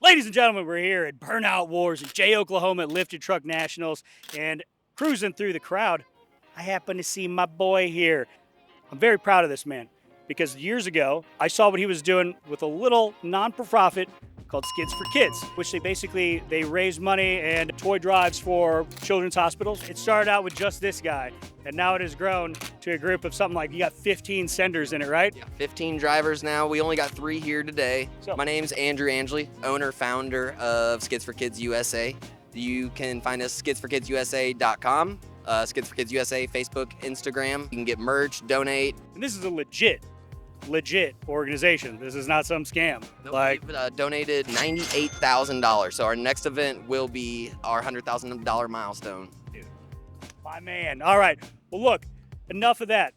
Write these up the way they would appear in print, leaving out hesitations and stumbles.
Ladies and gentlemen, we're here at Burnout Wars at J Oklahoma at Lifted Truck Nationals, and cruising through the crowd, I happen to see my boy here. I'm very proud of this man because years ago, I saw what he was doing with a little non-profit called Skids for Kids, which they raise money and toy drives for children's hospitals. It started out with just this guy, and now it has grown to a group of something like, you got 15 senders in it, right? Yeah, 15 drivers now. We only got 3 here today. So, my name's Andrew Angley, owner, founder of Skids for Kids USA. You can find us skidsforkidsusa.com, Skids for Kids USA, Facebook, Instagram. You can get merch, donate. and this is a legit organization. This is not some scam. We've donated $98,000. So our next event will be our $100,000 milestone. Dude, my man. All right. Well, look, enough of that.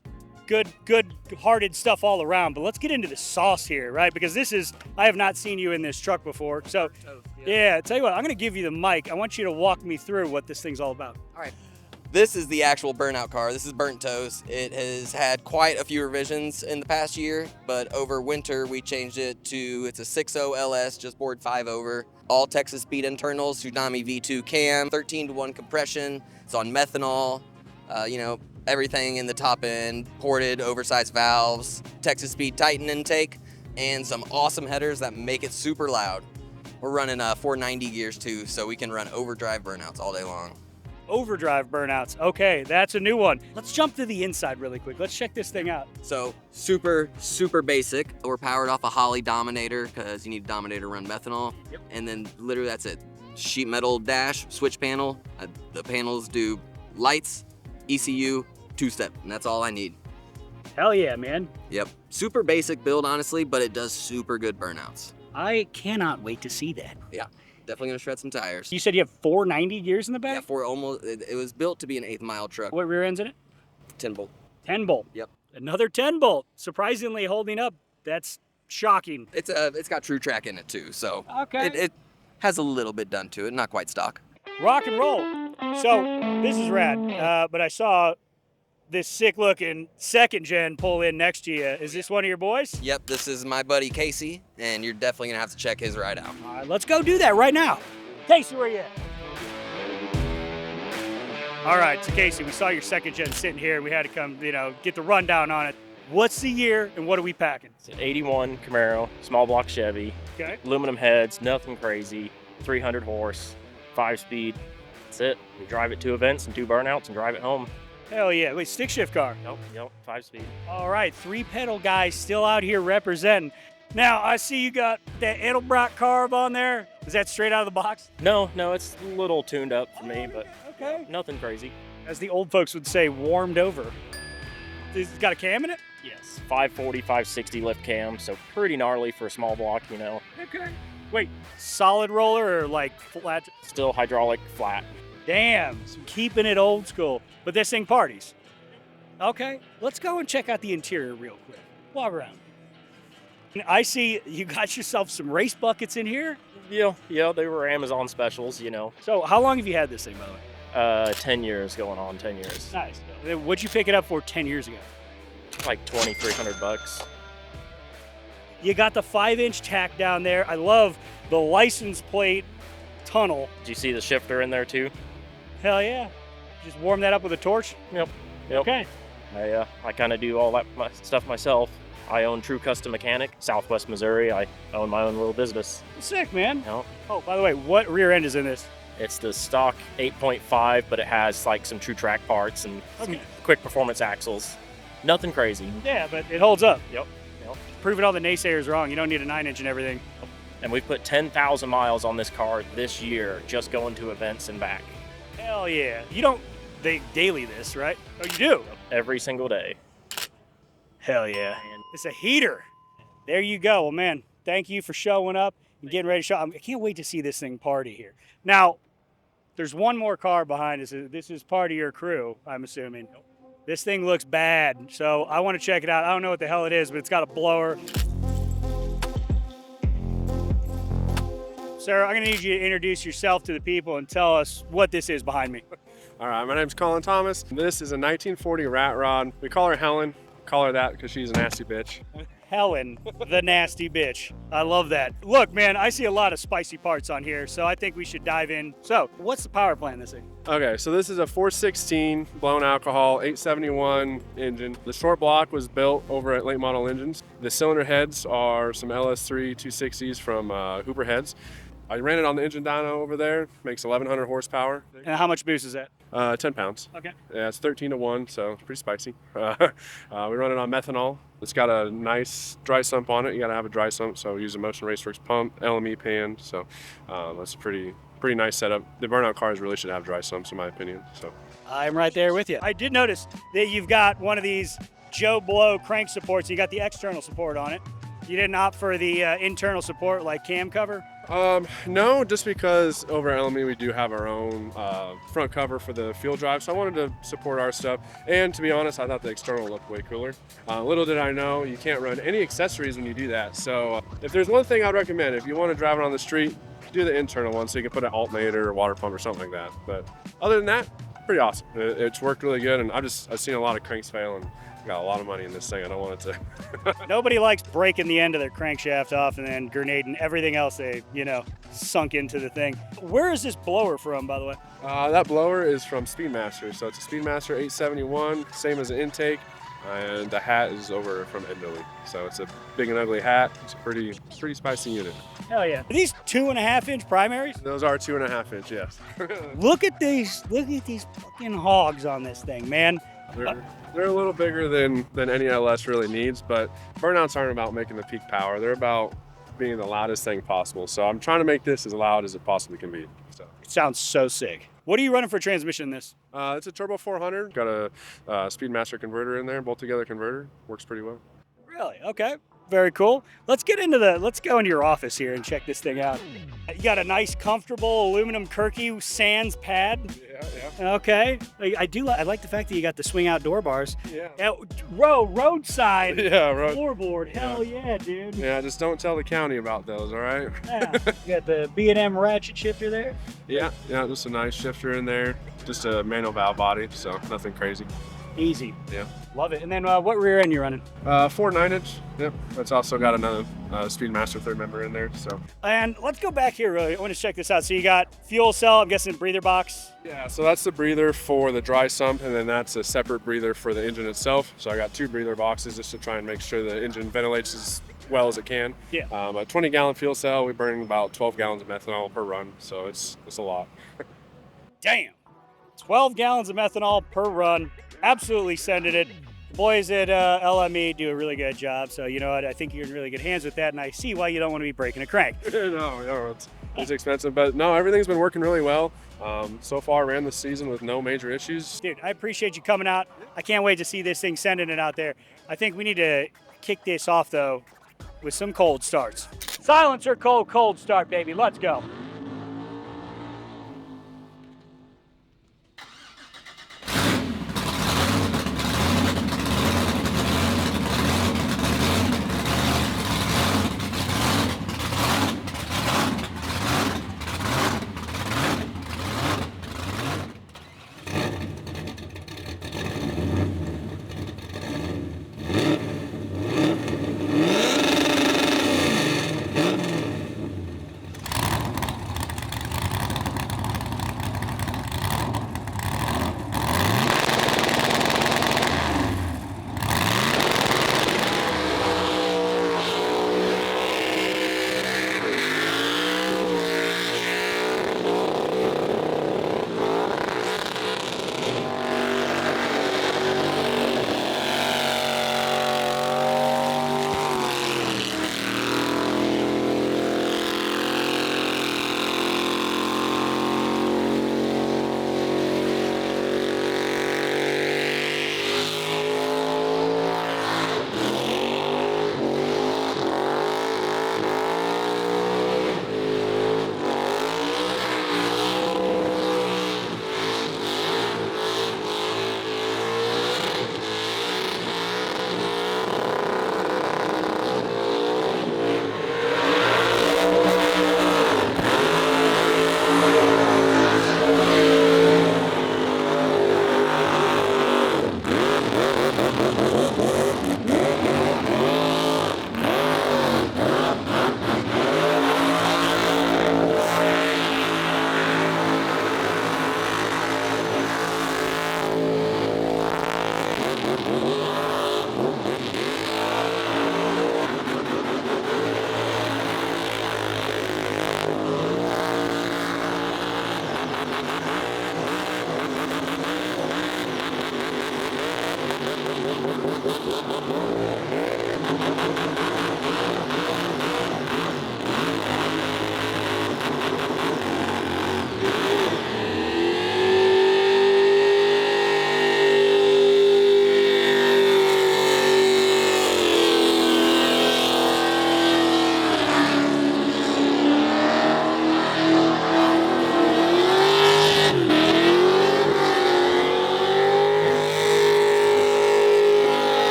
Good-hearted stuff all around. But let's get into the sauce here, right? Because I have not seen you in this truck before. So, yeah, tell you what, I'm going to give you the mic. I want you to walk me through what this thing's all about. All right. This is the actual Burnout Car. This is Burnt Toast. It has had quite a few revisions in the past year, but over winter we changed it to, it's a 6.0 LS, just bored 5 over. All Texas speed internals, Tsunami V2 cam, 13-to-1 compression. It's on methanol, everything in the top end, ported, oversized valves, Texas speed Titan intake, and some awesome headers that make it super loud. We're running 490 gears too, so we can run overdrive burnouts all day long. Overdrive burnouts. Okay, that's a new one. Let's jump to the inside really quick. Let's check this thing out. So super basic. We're powered off a Holley Dominator because you need a Dominator to run methanol. Yep. And then literally that's it. Sheet metal dash, switch panel. The panels do lights, ECU, 2-step, and that's all I need. Hell yeah, man. Yep. Super basic build, honestly, but it does super good burnouts. I cannot wait to see that. Yeah. Definitely gonna shred some tires. You said you have 490 gears in the back? Yeah, it was built to be an 8th-mile truck. What rear end's in it? 10-bolt. 10 bolt. Yep. Another 10 bolt. Surprisingly holding up. That's shocking. It's got true track in it too, so Okay. it has a little bit done to it, not quite stock. Rock and roll. So this is rad. But I saw this sick looking second gen pull in next to you. Is this one of your boys? Yep, this is my buddy Casey, and you're definitely gonna have to check his ride out. All right, let's go do that right now. Casey, where you at? All right, so Casey, we saw your second gen sitting here. We had to come, get the rundown on it. What's the year and what are we packing? It's an 81 Camaro, small block Chevy, Okay. aluminum heads, nothing crazy, 300 horse, 5-speed. That's it. We drive it to events and do burnouts and drive it home. Hell yeah. Wait, stick shift car. Yep, 5-speed. All right, 3-pedal guys still out here representing. Now, I see you got that Edelbrock carb on there. Is that straight out of the box? No, it's a little tuned up for me, but Okay. nothing crazy. As the old folks would say, warmed over. It's got a cam in it? Yes, 540, 560 lift cam, so pretty gnarly for a small block, Okay. Wait, solid roller or like flat? Still hydraulic flat. Damn, so keeping it old school. But this thing parties. Okay, let's go and check out the interior real quick. Walk around. I see you got yourself some race buckets in here. Yeah, they were Amazon specials, So how long have you had this thing, by the way? 10 years going on, 10 years. Nice. What'd you pick it up for 10 years ago? Like $2,300. You got the 5-inch tack down there. I love the license plate tunnel. Did you see the shifter in there too? Hell yeah. Just warm that up with a torch? Yep. Okay. I kind of do all that stuff myself. I own True Custom Mechanic, Southwest Missouri. I own my own little business. Sick, man. Yep. Oh, by the way, what rear end is in this? It's the stock 8.5, but it has like some true track parts and some quick performance axles. Nothing crazy. Yeah, but it holds up. Yep. Proving all the naysayers wrong. You don't need a 9-inch and everything. And we've put 10,000 miles on this car this year, just going to events and back. Hell yeah. You don't daily this, right? Oh, you do? Every single day. Hell yeah. It's a heater. There you go. Well, man, thank you for showing up and getting ready to show. I can't wait to see this thing party here. Now, there's one more car behind us. This is part of your crew, I'm assuming. This thing looks bad, so I want to check it out. I don't know what the hell it is, but it's got a blower. Sir, I'm going to need you to introduce yourself to the people and tell us what this is behind me. All right, my name's Colin Thomas. This is a 1940 rat rod. We call her Helen. Call her that because she's a nasty bitch. Helen, the nasty bitch. I love that. Look, man, I see a lot of spicy parts on here, so I think we should dive in. So, what's the power plant in this thing? Okay, so this is a 416 blown alcohol 871 engine. The short block was built over at Late Model Engines. The cylinder heads are some LS3 260s from Hooper Heads. I ran it on the engine dyno over there. Makes 1,100 horsepower. And how much boost is that? 10 pounds. Okay. Yeah, it's 13-1, so it's pretty spicy. We run it on methanol. It's got a nice dry sump on it. You gotta have a dry sump, so we use a Motion Raceworks pump, LME pan. So that's a pretty nice setup. The Burnout cars really should have dry sumps, in my opinion. So I'm right there with you. I did notice that you've got one of these Joe Blow crank supports. You got the external support on it. You didn't opt for the internal support like cam cover? No, just because over at LME we do have our own front cover for the fuel drive, so I wanted to support our stuff. And to be honest, I thought the external looked way cooler. Little did I know, you can't run any accessories when you do that. So if there's one thing I'd recommend, if you want to drive it on the street, do the internal one so you can put an alternator or water pump or something like that. But other than that, pretty awesome. It's worked really good, and I've seen a lot of cranks fail, and got a lot of money in this thing. I don't want it to. Nobody likes breaking the end of their crankshaft off and then grenading everything else they, sunk into the thing. Where is this blower from, by the way? That blower is from Speedmaster. So it's a Speedmaster 871, same as an intake. And the hat is over from Italy. So it's a big and ugly hat. It's a pretty spicy unit. Hell yeah. Are these 2.5-inch primaries? Those are 2.5-inch, yes. Look at these fucking hogs on this thing, man. They're a little bigger than any LS really needs, but burnouts aren't about making the peak power. They're about being the loudest thing possible. So I'm trying to make this as loud as it possibly can be. So. It sounds so sick. What are you running for transmission in this? It's a Turbo 400. Got a Speedmaster converter in there, bolt together converter. Works pretty well. Really? Okay. Very cool. Let's go into your office here and check this thing out. You got a nice, comfortable aluminum Kirky sans pad. Yeah. Okay. I like the fact that you got the swing out door bars. Yeah. Roadside. Yeah, floorboard. Hell yeah, dude. Yeah, just don't tell the county about those, all right? Yeah. You got the B&M ratchet shifter there. Yeah, just a nice shifter in there. Just a manual valve body, so nothing crazy. Easy. Yeah. Love it. And then what rear end you running? 4 9-inch. Yep. It's also got another Speedmaster third member in there. So. And let's go back here really. I want to check this out. So you got fuel cell, I'm guessing breather box. Yeah, so that's the breather for the dry sump, and then that's a separate breather for the engine itself. So I got 2 breather boxes just to try and make sure the engine ventilates as well as it can. Yeah. A 20-gallon fuel cell, we burn about 12 gallons of methanol per run, so it's a lot. Damn. 12 gallons of methanol per run. Absolutely sending it. The boys at LME do a really good job. So, you know what? I think you're in really good hands with that. And I see why you don't want to be breaking a crank. No, it's expensive. But no, everything's been working really well. So far, ran the season with no major issues. Dude, I appreciate you coming out. I can't wait to see this thing sending it out there. I think we need to kick this off, though, with some cold starts. Silencer cold start, baby. Let's go.